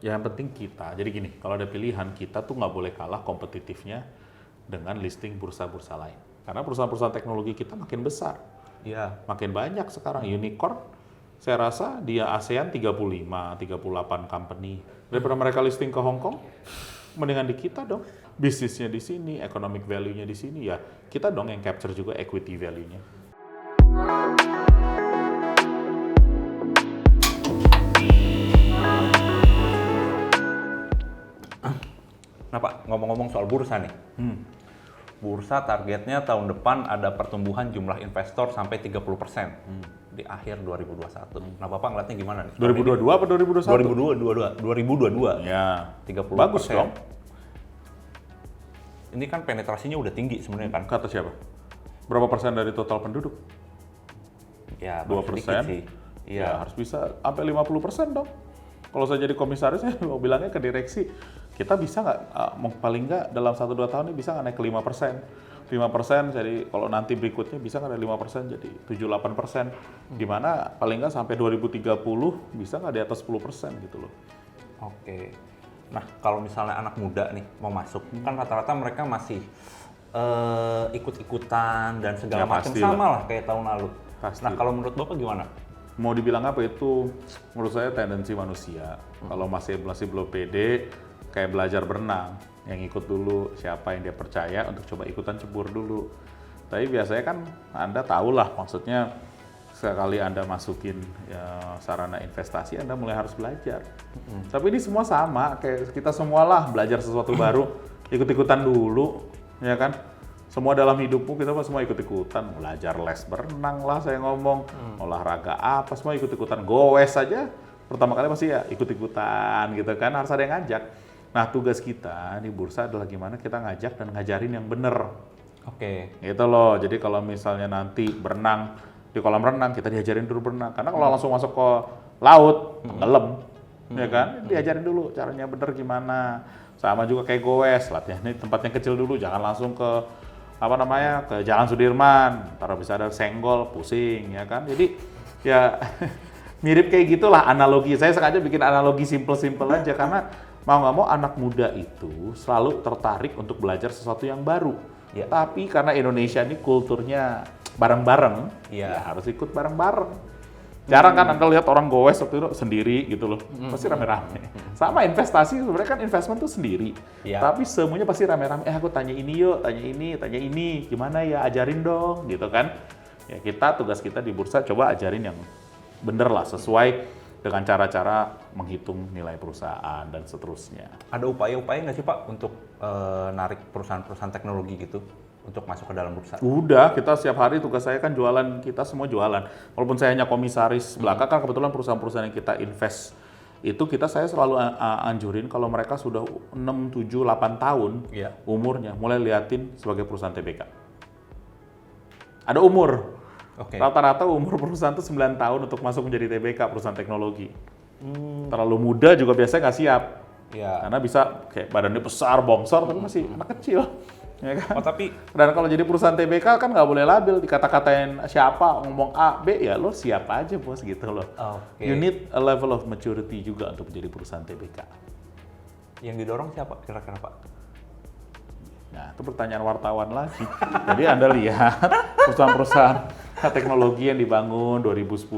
Ya, yang penting kita. Jadi gini, kalau ada pilihan, kita tuh nggak boleh kalah kompetitifnya dengan listing bursa-bursa lain. Karena perusahaan-perusahaan teknologi kita makin besar. Iya. Makin banyak sekarang unicorn. Saya rasa dia ASEAN 35, 38 company. Daripada mereka listing ke Hong Kong, mendingan di kita dong. Bisnisnya di sini, economic value-nya di sini, ya kita dong yang capture juga equity value-nya. Nah Pak, ngomong-ngomong soal bursa nih. Bursa targetnya tahun depan ada pertumbuhan jumlah investor sampai 30% di akhir 2021. Nah Bapak ngeliatnya gimana nih? 2022 apa 2021? 2022. Ya, 30%. bagus dong. Ini kan penetrasinya udah tinggi sebenarnya kan? Kata siapa? Berapa persen dari total penduduk? Ya, 2%. sih. Ya, Iya. harus bisa sampai 50% dong. Kalau saya jadi komisaris, saya mau bilangnya ke direksi, kita bisa nggak, paling nggak dalam 1-2 tahun ini bisa nggak naik ke 5%? 5%, jadi kalau nanti berikutnya bisa nggak ada 5%, jadi 7-8%. Dimana paling nggak sampai 2030 bisa nggak di atas 10% gitu loh. Oke. Nah, kalau misalnya anak muda nih mau masuk, kan rata-rata mereka masih ikut-ikutan dan segala Ya, macam pasti sama lah kayak tahun lalu. Pasti. Nah, kalau menurut Bapak gimana? Mau dibilang apa itu, menurut saya tendensi manusia. Kalau masih belum pede, kayak belajar berenang, yang ikut dulu siapa yang dia percaya untuk coba ikutan cebur dulu. Tapi biasanya kan Anda tahulah, maksudnya sekali Anda masukin ya, sarana investasi, Anda mulai harus belajar. Tapi ini semua sama, kayak kita semualah belajar sesuatu baru, ikut-ikutan dulu, ya kan? Semua dalam hidupmu kita semua ikut-ikutan, belajar les berenang lah saya ngomong, olahraga apa, semua ikut-ikutan, goes aja. Pertama kali pasti ya ikut-ikutan gitu kan, harus ada yang ngajak. Nah tugas kita di bursa adalah gimana kita ngajak dan ngajarin yang bener. Oke. Gitu loh, jadi kalau misalnya nanti berenang, di kolam renang kita diajarin dulu berenang. Karena kalau langsung masuk ke laut, tenggelam, ya kan? Diajarin dulu caranya bener gimana. Sama juga kayak goes, latihan ini tempatnya kecil dulu, jangan langsung ke ke Jalan Sudirman, ntar bisa ada senggol, pusing, ya kan? Jadi ya mirip kayak gitulah analogi. Saya sengaja bikin analogi simple-simple aja karena mau nggak mau anak muda itu selalu tertarik untuk belajar sesuatu yang baru. Ya. Tapi karena Indonesia ini kulturnya bareng-bareng, Ya. ya harus ikut bareng-bareng. Jarang kan Anda lihat orang goes waktu itu sendiri gitu loh, pasti rame-rame. Sama investasi, sebenarnya kan investment tuh sendiri. Ya. Tapi semuanya pasti rame-rame, aku tanya ini yuk, tanya ini, gimana ya, ajarin dong gitu kan. Ya tugas kita di bursa coba ajarin yang bener lah, sesuai dengan cara-cara menghitung nilai perusahaan dan seterusnya. Ada upaya-upaya nggak sih Pak untuk narik perusahaan-perusahaan teknologi gitu untuk masuk ke dalam bursa? Udah, kita setiap hari tugas saya kan jualan, kita semua jualan. Walaupun saya hanya komisaris belaka, kan kebetulan perusahaan-perusahaan yang kita invest itu saya selalu anjurin kalau mereka sudah 6, 7, 8 tahun Iya. umurnya, mulai liatin sebagai perusahaan TBK. Ada umur. Oke. Rata-rata umur perusahaan itu 9 tahun untuk masuk menjadi TBK, perusahaan teknologi. Terlalu muda juga biasanya nggak siap. Ya. Karena bisa kayak badannya besar, bongsor, tapi masih anak kecil. Ya kan? Oh tapi Dan kalau jadi perusahaan TBK kan nggak boleh labil, dikata-katain siapa, ngomong A, B, ya lo siap aja bos gitu loh. Oke. You need a level of maturity juga untuk menjadi perusahaan TBK. yang didorong siapa kira-kira Pak? Nah, itu pertanyaan wartawan lagi. Jadi Anda lihat perusahaan-perusahaan teknologi yang dibangun 2010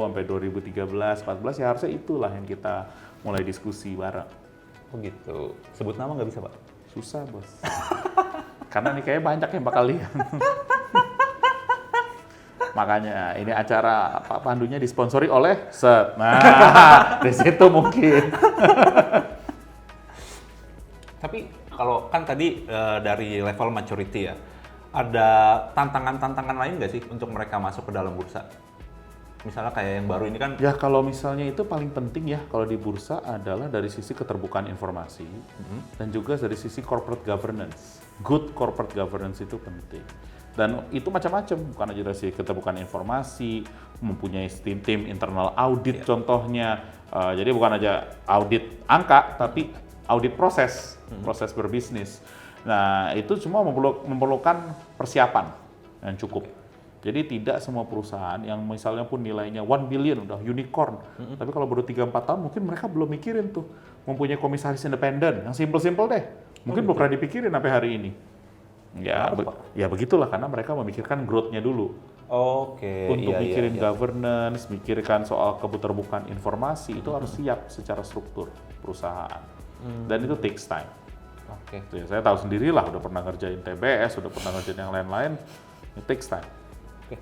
sampai 2013, 14 ya harusnya itulah yang kita mulai diskusi bareng. Oh gitu. Sebut nama nggak bisa Pak? Susah bos. Karena nih kayaknya banyak yang bakal lihat. Makanya ini acara Pak Pandunya disponsori oleh Set. Nah, di situ mungkin. Tapi kalau kan tadi dari level maturity ya, ada tantangan-tantangan lain nggak sih untuk mereka masuk ke dalam bursa? Misalnya kayak yang baru ini kan, Ya kalau misalnya itu paling penting ya kalau di bursa adalah dari sisi keterbukaan informasi dan juga dari sisi corporate governance. Good corporate governance itu penting. Dan itu macam-macam, bukan aja dari sisi keterbukaan informasi, mempunyai tim internal audit contohnya. Jadi bukan aja audit angka, tapi audit proses berbisnis. Nah itu semua memerlukan persiapan yang cukup. Jadi tidak semua perusahaan yang misalnya pun nilainya 1 billion udah unicorn, tapi kalau baru 3-4 tahun mungkin mereka belum mikirin tuh mempunyai komisaris independen, yang simple-simple deh. Mungkin belum pernah dipikirin sampai hari ini. Ya, ya begitulah karena mereka memikirkan growth-nya dulu. Oke. Untuk iya, mikirin iya. governance, mikirkan soal keterbukaan informasi itu harus siap secara struktur perusahaan. Dan itu takes time. Oke. Ya, saya tahu sendirilah, udah pernah ngerjain TBS, udah pernah ngerjain yang lain-lain, it takes time. Oke.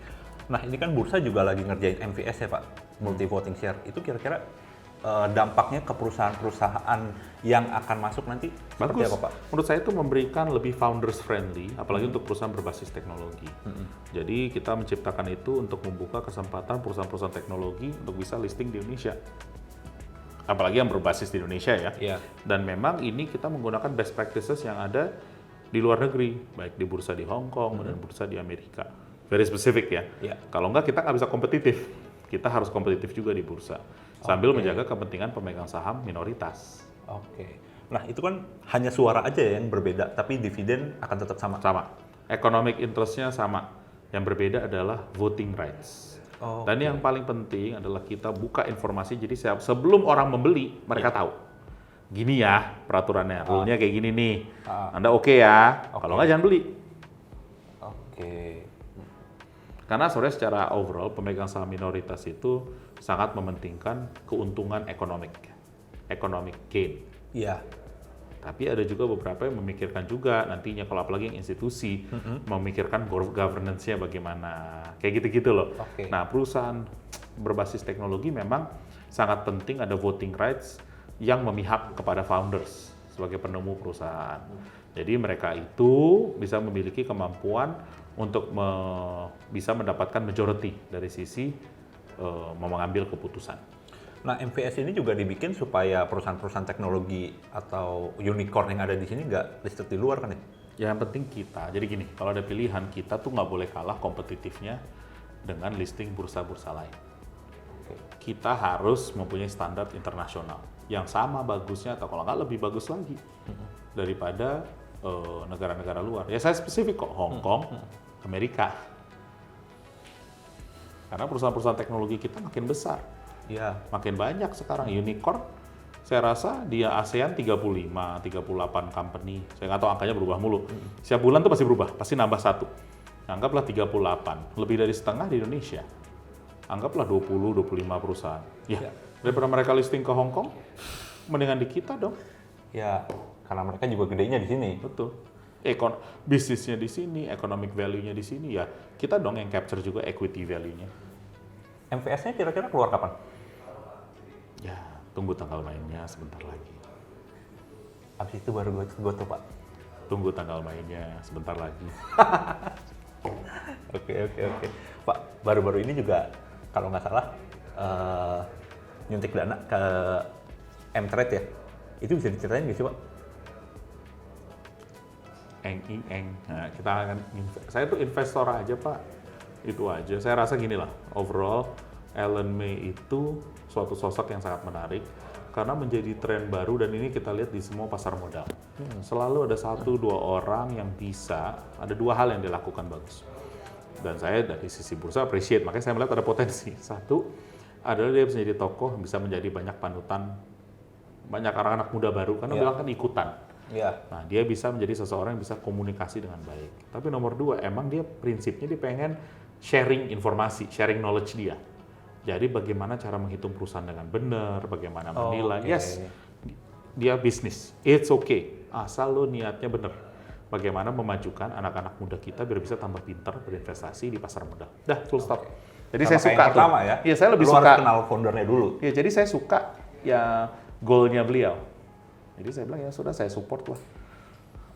Nah, ini kan bursa juga lagi ngerjain MVS ya, Pak, multi voting share. Itu kira-kira dampaknya ke perusahaan-perusahaan yang akan masuk nanti seperti Bagus. apa, Pak? Menurut saya itu memberikan lebih founders friendly, apalagi untuk perusahaan berbasis teknologi. Jadi kita menciptakan itu untuk membuka kesempatan perusahaan-perusahaan teknologi untuk bisa listing di Indonesia. Apalagi yang berbasis di Indonesia ya. Iya. Dan memang ini kita menggunakan best practices yang ada di luar negeri, baik di bursa di Hong Kong dan bursa di Amerika. Very specific ya. Iya. Kalau enggak kita nggak bisa kompetitif. Kita harus kompetitif juga di bursa. Sambil menjaga kepentingan pemegang saham minoritas. Oke. Nah, itu kan hanya suara aja ya yang berbeda, tapi dividen akan tetap sama. Sama. Economic interest-nya sama. Yang berbeda adalah voting rights. Oh, Dan yang paling penting adalah kita buka informasi, jadi sebelum orang membeli, mereka tahu. Gini ya peraturannya, rule-nya kayak gini nih. Anda oke ya? Kalau nggak jangan beli. Oke. Karena sebenarnya secara overall, pemegang saham minoritas itu sangat mementingkan keuntungan economic gain. Iya. Tapi ada juga beberapa yang memikirkan juga nantinya kalau apalagi yang institusi memikirkan governance-nya bagaimana. Kayak gitu-gitu loh. Oke. Nah, perusahaan berbasis teknologi memang sangat penting ada voting rights yang memihak kepada founders sebagai penemu perusahaan. Jadi mereka itu bisa memiliki kemampuan untuk bisa mendapatkan majority dari sisi mengambil keputusan. Nah, MVS ini juga dibikin supaya perusahaan-perusahaan teknologi atau unicorn yang ada di sini nggak listed di luar kan ya? Yang penting kita, jadi gini, kalau ada pilihan kita tuh nggak boleh kalah kompetitifnya dengan listing bursa-bursa lain. Kita harus mempunyai standar internasional yang sama bagusnya atau kalau nggak lebih bagus lagi daripada negara-negara luar. Ya saya spesifik kok, Hong Kong, Amerika. Karena perusahaan-perusahaan teknologi kita makin besar. Iya. Makin banyak sekarang unicorn. Saya rasa di ASEAN 35, 38 company. Saya nggak tahu angkanya berubah mulu. Setiap bulan tuh pasti berubah, pasti nambah satu. Anggaplah 38, lebih dari setengah di Indonesia. Anggaplah 20, 25 perusahaan. Ya, daripada mereka listing ke Hong Kong, mendingan di kita dong. Ya, karena mereka juga gedenya di sini. Betul. Bisnisnya di sini, economic value-nya di sini, ya kita dong yang capture juga equity value-nya. MVS-nya kira-kira keluar kapan? Ya, tunggu tanggal mainnya sebentar lagi. Abis itu baru gue tuh, Pak. Tunggu tanggal mainnya sebentar lagi. Oke. Pak, baru-baru ini juga kalau nggak salah nyuntik dana ke M-Trade ya. Itu bisa diceritain nggak sih, Pak? Nah, saya tuh investor aja, Pak. Itu aja. Saya rasa gini lah, overall Ellen May itu suatu sosok yang sangat menarik karena menjadi tren baru dan ini kita lihat di semua pasar modal. Selalu ada 1-2 orang yang bisa, ada 2 hal yang dilakukan bagus. Dan saya dari sisi bursa appreciate, makanya saya melihat ada potensi. Satu, adalah dia bisa jadi tokoh, bisa menjadi banyak panutan, banyak anak-anak muda baru, karena bilang kan ikutan. Iya. Nah, dia bisa menjadi seseorang yang bisa komunikasi dengan baik. Tapi nomor 2, emang dia prinsipnya dia pengen sharing informasi, sharing knowledge dia. Jadi bagaimana cara menghitung perusahaan dengan benar, bagaimana menilai. Yes, dia bisnis, it's okay. Asal lo niatnya benar. Bagaimana memajukan anak-anak muda kita biar bisa tambah pintar berinvestasi di pasar modal. Dah, full stop. Jadi sama saya suka yang pertama ya. Iya, saya lebih lu suka. harus kenal foundernya dulu. Iya, jadi saya suka ya goalnya beliau. Jadi saya bilang ya sudah, saya support lah.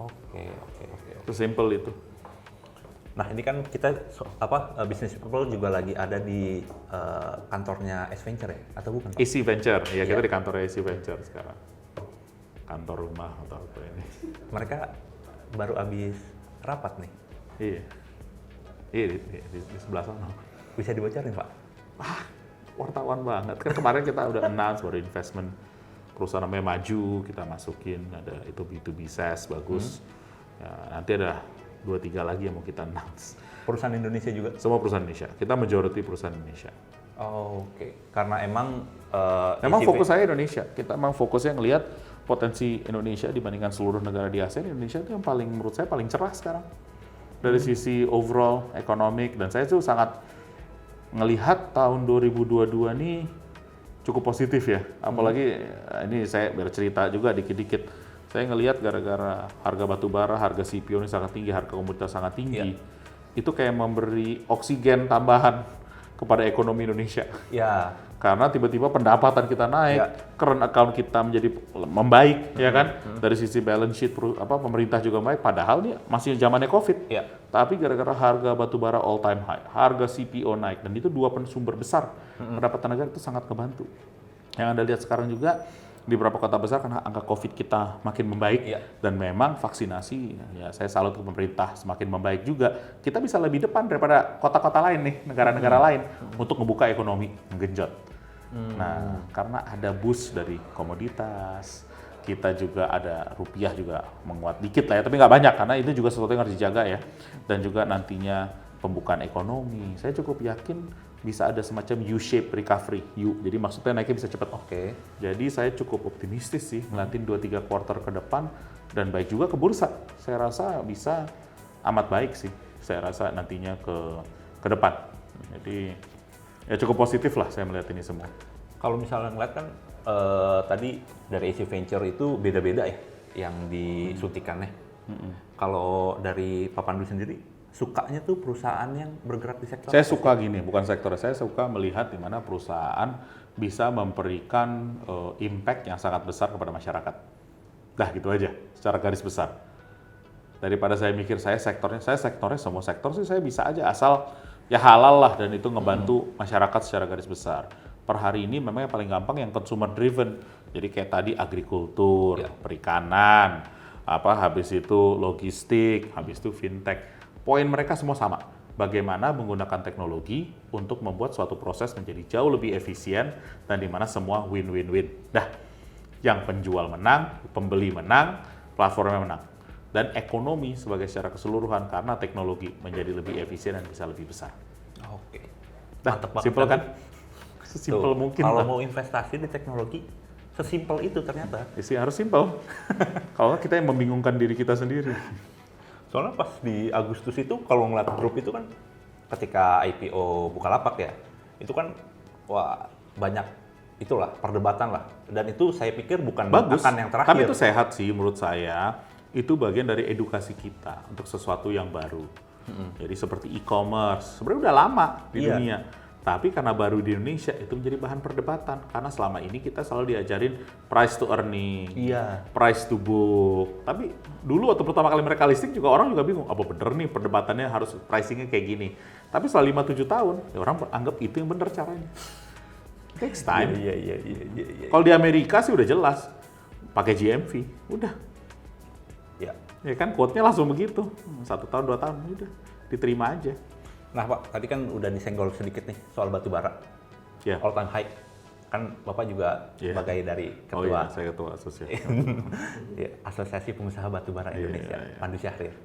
Oke. Sesimpel itu. Nah, ini kan kita Business People juga lagi ada di kantornya S Venture ya? Atau bukan, Pak? AC Venture, ya kita di kantor AC Venture sekarang. Kantor rumah atau apa ini. Mereka baru habis rapat nih. Iya, di sebelah sana. Bisa dibocorin, Pak? Wartawan banget. Kan kemarin kita udah announce baru investment perusahaan namanya Maju, kita masukin, ada itu B2B SaaS, bagus. Ya, nanti ada 2-3 lagi yang mau kita announce. Perusahaan Indonesia juga? Semua perusahaan Indonesia. Kita majority perusahaan Indonesia. Oh, oke. Karena emang Memang fokus saya Indonesia. Kita emang fokusnya ngelihat potensi Indonesia dibandingkan seluruh negara di ASEAN. Indonesia itu yang paling, menurut saya paling cerah sekarang dari sisi overall economic, dan saya tuh sangat ngelihat tahun 2022 nih cukup positif ya. Apalagi ini saya bercerita juga dikit-dikit. Saya ngelihat gara-gara harga batu bara, harga CPO ini sangat tinggi, harga komoditas sangat tinggi. Itu kayak memberi oksigen tambahan kepada ekonomi Indonesia. Ya. Karena tiba-tiba pendapatan kita naik, current account kita menjadi membaik, ya kan? Dari sisi balance sheet pemerintah juga baik. Padahal nih masih zamannya COVID. Tapi gara-gara harga batu bara all time high, harga CPO naik, dan itu dua sumber besar pendapatan negara itu sangat kebantu. Yang Anda lihat sekarang juga di beberapa kota besar karena angka COVID kita makin membaik, dan memang vaksinasi, ya saya salut ke pemerintah, semakin membaik juga. Kita bisa lebih depan daripada kota-kota lain nih, negara-negara lain untuk membuka ekonomi, menggenjot. Nah, karena ada boost dari komoditas, kita juga ada rupiah juga menguat dikit lah ya, tapi nggak banyak karena itu juga sesuatu yang harus dijaga ya. Dan juga nantinya pembukaan ekonomi, saya cukup yakin bisa ada semacam U-shape recovery, jadi maksudnya naiknya bisa cepat. Jadi saya cukup optimistis sih ngeliatin 2-3 quarter ke depan, dan baik juga ke bursa. Saya rasa bisa amat baik sih, saya rasa nantinya ke depan. Jadi ya cukup positif lah saya melihat ini semua. Kalau misalnya ngeliat kan tadi dari AC Venture itu beda-beda ya yang disuntikannya. Kalau dari Pak Pandu sendiri, sukanya tuh perusahaan yang bergerak di sektor? Saya suka gini, bukan sektor. Saya suka melihat di mana perusahaan bisa memberikan impact yang sangat besar kepada masyarakat. Dah gitu aja, secara garis besar. Daripada saya mikir saya sektornya semua sektor sih saya bisa aja, asal ya halal lah dan itu ngebantu masyarakat secara garis besar. Per hari ini memang yang paling gampang yang consumer driven. Jadi kayak tadi agrikultur, perikanan, habis itu logistik, habis itu fintech. Poin mereka semua sama. Bagaimana menggunakan teknologi untuk membuat suatu proses menjadi jauh lebih efisien dan di mana semua win-win-win. Dah, yang penjual menang, pembeli menang, platformnya menang. Dan ekonomi sebagai secara keseluruhan karena teknologi menjadi lebih efisien dan bisa lebih besar. Dah, simpel kan? Sesimpel mungkin. Kalau mau investasi di teknologi, sesimpel itu ternyata. Sih harus simpel. Kalau kita yang membingungkan diri kita sendiri. Soalnya pas di Agustus itu kalau ngeliat grup itu kan ketika IPO Bukalapak ya, itu kan wah banyak itulah perdebatan lah. Dan itu saya pikir bukan akan yang terakhir. Tapi itu sehat sih menurut saya. Itu bagian dari edukasi kita untuk sesuatu yang baru. Jadi seperti e-commerce, sebenarnya udah lama di dunia. Tapi karena baru di Indonesia, itu menjadi bahan perdebatan. Karena selama ini kita selalu diajarin price to earning, price to book. Tapi dulu waktu pertama kali mereka listing juga orang juga bingung, apa bener nih perdebatannya harus pricingnya kayak gini. Tapi setelah 5-7 tahun, ya orang anggap itu yang bener caranya. Takes time. Kalau di Amerika sih udah jelas, pakai GMV, udah. Ya kan quote-nya langsung begitu, 1 tahun 2 tahun udah diterima aja. Nah Pak, tadi kan udah disenggol sedikit nih soal batu bara, all time high. Kan Bapak juga sebagai dari ketua, saya ketua asosiasi. Asosiasi Pengusaha Batu Bara Indonesia, Pandu Syahrir.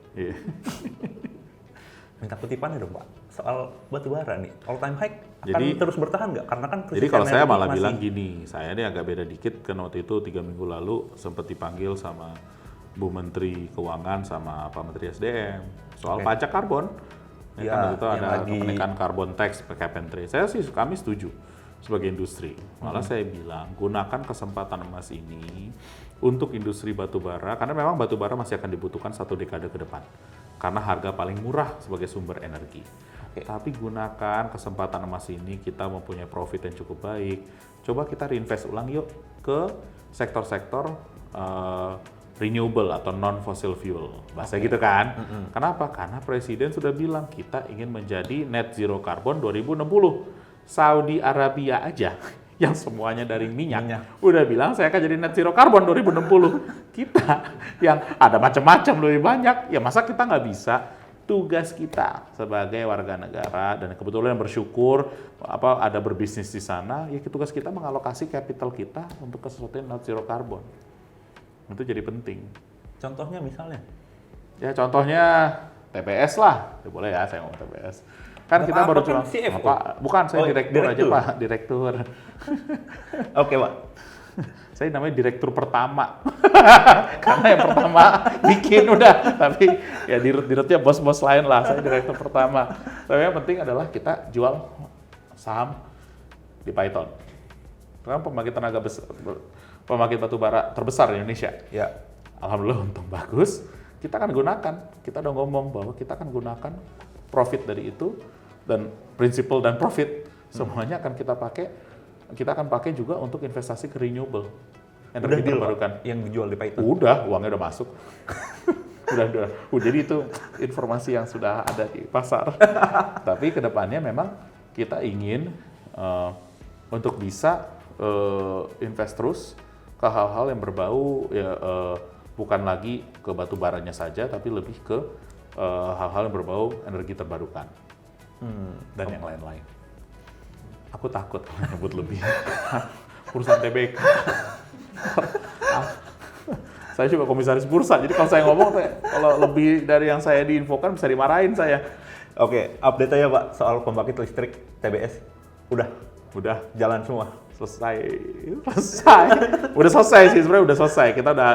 Minta kutipannya dong Pak, soal batu bara nih, all time high akan terus bertahan nggak? Karena kan jadi kalau saya malah bilang gini, saya ini agak beda dikit, kan waktu itu 3 minggu lalu sempat dipanggil sama Bu Menteri Keuangan sama Pak Menteri SDM soal pajak karbon. Kan itu ada kenaikan carbon tax cap and trade. Kami setuju sebagai industri. Malah saya bilang gunakan kesempatan emas ini untuk industri batubara karena memang batubara masih akan dibutuhkan 1 dekade ke depan karena harga paling murah sebagai sumber energi. Tapi gunakan kesempatan emas ini, kita mempunyai profit yang cukup baik. Coba kita reinvest ulang yuk ke sektor-sektor renewable atau non-fossil fuel, bahasa gitu kan. Kenapa? Karena Presiden sudah bilang kita ingin menjadi net zero carbon 2060. Saudi Arabia aja yang semuanya dari minyak udah bilang saya akan jadi net zero carbon 2060. Kita yang ada macam-macam lebih banyak, ya masa kita nggak bisa? Tugas kita sebagai warga negara dan kebetulan bersyukur ada berbisnis di sana, ya tugas kita mengalokasi capital kita untuk sesuatu yang net zero carbon. Itu jadi penting. Contohnya misalnya? Ya contohnya TBS lah. Ya, boleh ya saya ngomong TBS. Kan Nggak kita apa-apa, baru kan cuma CFO. bukan saya Oh, direktur aja direktur. Pak, direktur. Oke, Pak. Saya namanya direktur pertama. Karena yang pertama bikin udah, tapi ya dirutnya bos-bos lain lah. Saya direktur pertama. Tapi yang penting adalah kita jual saham di Python. Karena pembangkit batu bara terbesar di Indonesia. Ya. Alhamdulillah untung bagus. Kita akan gunakan. Kita udah ngomong bahwa kita akan gunakan profit dari itu dan principal dan profit semuanya akan kita pakai. Kita akan pakai juga untuk investasi ke renewable. Udah Energi deal, terbarukan. Pak, yang dijual di Python. Udah, uangnya udah masuk. udah. Jadi itu informasi yang sudah ada di pasar. Tapi kedepannya memang kita ingin untuk bisa invest terus ke hal-hal yang berbau ya bukan lagi ke batu baranya saja, tapi lebih ke hal-hal yang berbau energi terbarukan dan yang lain-lain. Aku takut kalau nyebut lebih. Perusahaan TBK. Saya juga komisaris bursa, jadi kalau saya ngomong, kalau lebih dari yang saya diinfokan bisa dimarahin saya. Oke, update aja Pak soal pembangkit listrik TBS. Udah jalan semua. Selesai. Udah selesai sih, sebenarnya udah selesai. Kita udah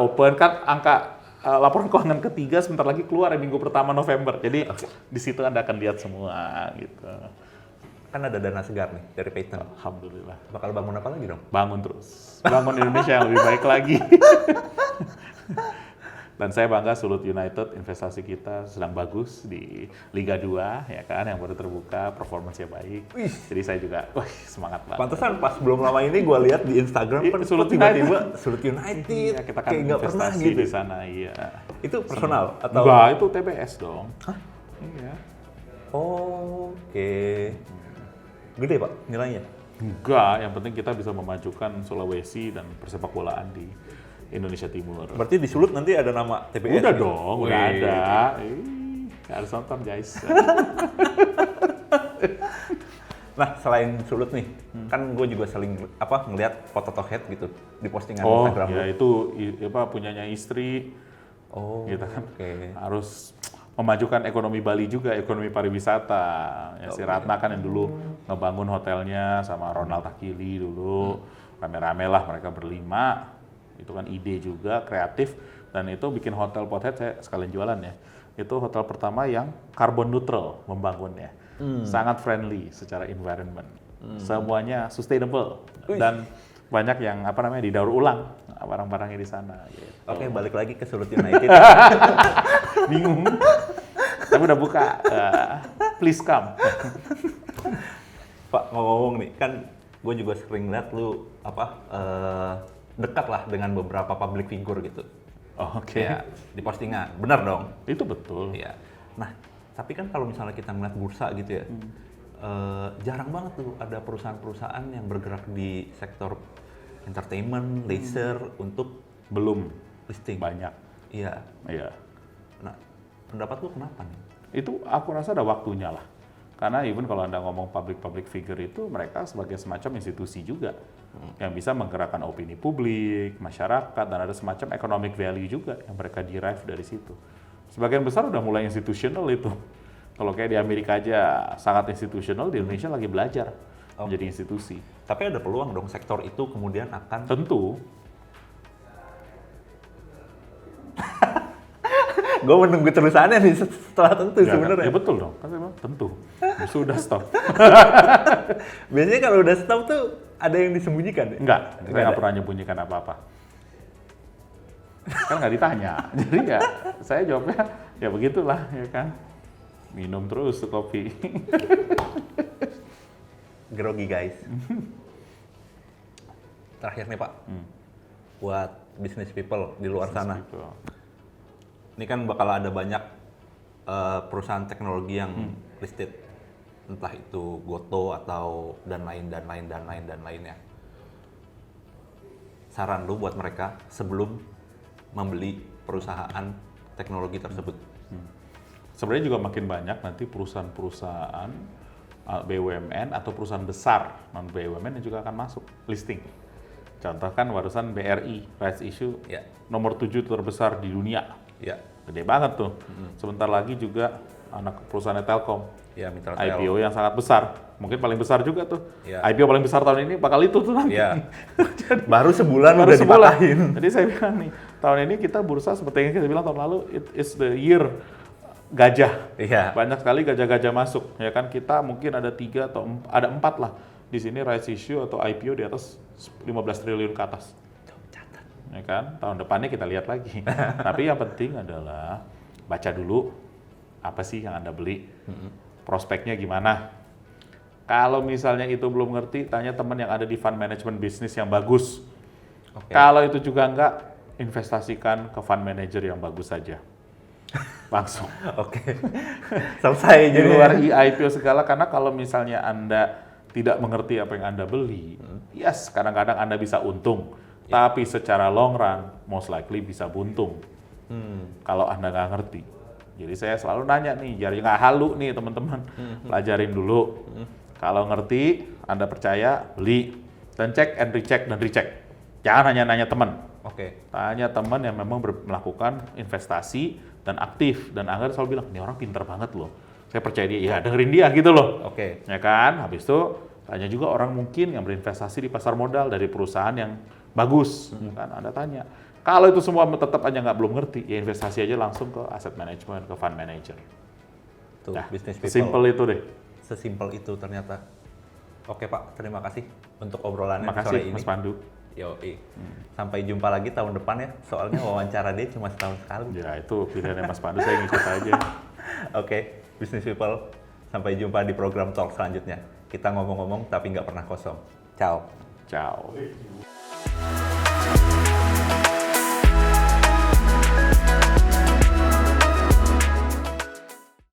open kan angka laporan keuangan ketiga sebentar lagi keluar ya minggu pertama November. Jadi di situ Anda akan lihat semua gitu. Kan ada dana segar nih dari Python. Alhamdulillah. Bakal bangun apa lagi dong? Bangun terus. Bangun Indonesia yang lebih baik lagi. Dan saya bangga Sulut United investasi kita sedang bagus di Liga 2 ya kan yang baru terbuka, performance-nya baik. Wih. Jadi saya juga semangat banget. Pantesan pas belum lama ini gue lihat di Instagram kan Sulut tiba-tiba Sulut United Iya, kita kan kayak nggak pernah investasi gitu. di sana, iya. Itu personal atau? Enggak, itu TBS dong. Hah? Iya. Oke. Gede Pak nilainya? Enggak, yang penting kita bisa memajukan Sulawesi dan persepak bolaan di Indonesia Timur. Berarti di Sulut nanti ada nama TBS? Udah gitu? dong, udah Wih. ada. Harus nonton guys. Nah selain Sulut nih, kan gue juga sering ngelihat foto Tohead gitu di postingan Oh, Instagram ya lu. itu punyanya istri. Oh, Gitu kan. oke. Harus memajukan ekonomi Bali juga, ekonomi pariwisata. Ya, si Ratna kan yang dulu ngebangun hotelnya sama Ronald Takili dulu. Rame-rame lah mereka berlima. Itu kan ide juga, kreatif. Dan itu bikin hotel Pothead, saya sekalian jualan ya. Itu hotel pertama yang carbon neutral membangunnya. Sangat friendly secara environment. Semuanya sustainable. Dan banyak yang didaur ulang barang-barangnya di sana. Gitu. Oke, balik lagi ke Sulut United. Bingung. Tapi udah buka. Please come. Pak, ngomong-ngomong nih, kan gue juga sering lihat lu dekat lah dengan beberapa public figure gitu. Oh, oke. Ya, di postingan. Benar dong? Itu betul. Iya. Nah, tapi kan kalau misalnya kita ngeliat bursa gitu ya, jarang banget tuh ada perusahaan-perusahaan yang bergerak di sektor entertainment, leisure untuk Belum listing. banyak. Iya. Iya. Nah, pendapat lu kenapa nih? Itu aku rasa ada waktunya lah. Karena even kalau Anda ngomong public figure itu, mereka sebagai semacam institusi juga. Yang bisa menggerakkan opini publik, masyarakat, dan ada semacam economic value juga yang mereka derive dari situ. Sebagian besar udah mulai institutional itu. Kalau kayak di Amerika aja sangat institutional, di Indonesia lagi belajar menjadi institusi. Tapi ada peluang dong sektor itu kemudian akan... Tentu. Gue menunggu terusannya nih setelah tentu Ya, sebenarnya. ya betul dong, kan memang tentu. Sudah stop. Biasanya kalau udah stop tuh ada yang disembunyikan ya? Enggak, saya Nggak nggak ada? pernah nyembunyikan apa-apa. Kan nggak ditanya, jadi ya saya jawabnya ya begitulah ya kan. Minum terus tuh kopi. Grogi guys. Terakhir nih Pak, buat business people di luar sana. Gitu. Ini kan bakal ada banyak perusahaan teknologi yang listed, entah itu Goto atau dan lainnya. Saran lu buat mereka sebelum membeli perusahaan teknologi tersebut. Sebenarnya juga makin banyak nanti perusahaan-perusahaan BUMN atau perusahaan besar non BUMN yang juga akan masuk listing. Contoh kan barusan BRI rights issue Ya. nomor 7 terbesar di dunia. Iya. Gede banget tuh. Sebentar lagi juga anak perusahaan Telkom. Iya, Mitra IPO yang sangat besar. Mungkin paling besar juga tuh. Iya. IPO paling besar tahun ini bakal itu tuh nanti. Iya. Baru sebulan Baru udah sebulan. dipatahin. Jadi saya bilang nih, tahun ini kita bursa seperti yang kita bilang tahun lalu, it is the year gajah. Iya. Banyak sekali gajah-gajah masuk. Ya kan kita mungkin ada 3 atau ada 4 lah. Di sini rights issue atau IPO di atas 15 triliun ke atas. Ya kan? Tahun depannya kita lihat lagi. Tapi yang penting adalah baca dulu apa sih yang Anda beli. Prospeknya gimana. Kalau misalnya itu belum ngerti, tanya teman yang ada di fund management bisnis yang bagus. Kalau itu juga enggak, investasikan ke fund manager yang bagus saja. Langsung. Selesai Di jadi. luar IPO segala, karena kalau misalnya Anda tidak mengerti apa yang Anda beli, yes, kadang-kadang Anda bisa untung. Tapi secara long run, most likely bisa buntung. Kalau Anda nggak ngerti. Jadi saya selalu nanya nih, jadi nggak halu nih teman-teman. Pelajarin dulu. Kalau ngerti, Anda percaya, beli. Dan cek and recheck. Jangan hanya nanya teman. Tanya teman yang memang melakukan investasi dan aktif. Dan Anda selalu bilang, ini orang pinter banget loh. Saya percaya dia, ya dengerin dia gitu loh. Ya kan? Habis itu tanya juga orang mungkin yang berinvestasi di pasar modal dari perusahaan yang bagus. Kan Anda tanya. Kalau itu semua tetap aja belum ngerti, ya investasi aja langsung ke asset management, ke fund manager. Tuh, Nah, business people. sesimpel itu deh. Sesimpel itu ternyata. Oke Pak, terima kasih untuk obrolannya Makasih sore ini. Mas Pandu. Yoi. Sampai jumpa lagi tahun depan ya, soalnya wawancara dia cuma setahun sekali. Ya itu pilihannya Mas Pandu, saya ngikut aja. Oke, business people. Sampai jumpa di program talk selanjutnya. Kita ngomong-ngomong tapi nggak pernah kosong. Ciao. Ciao.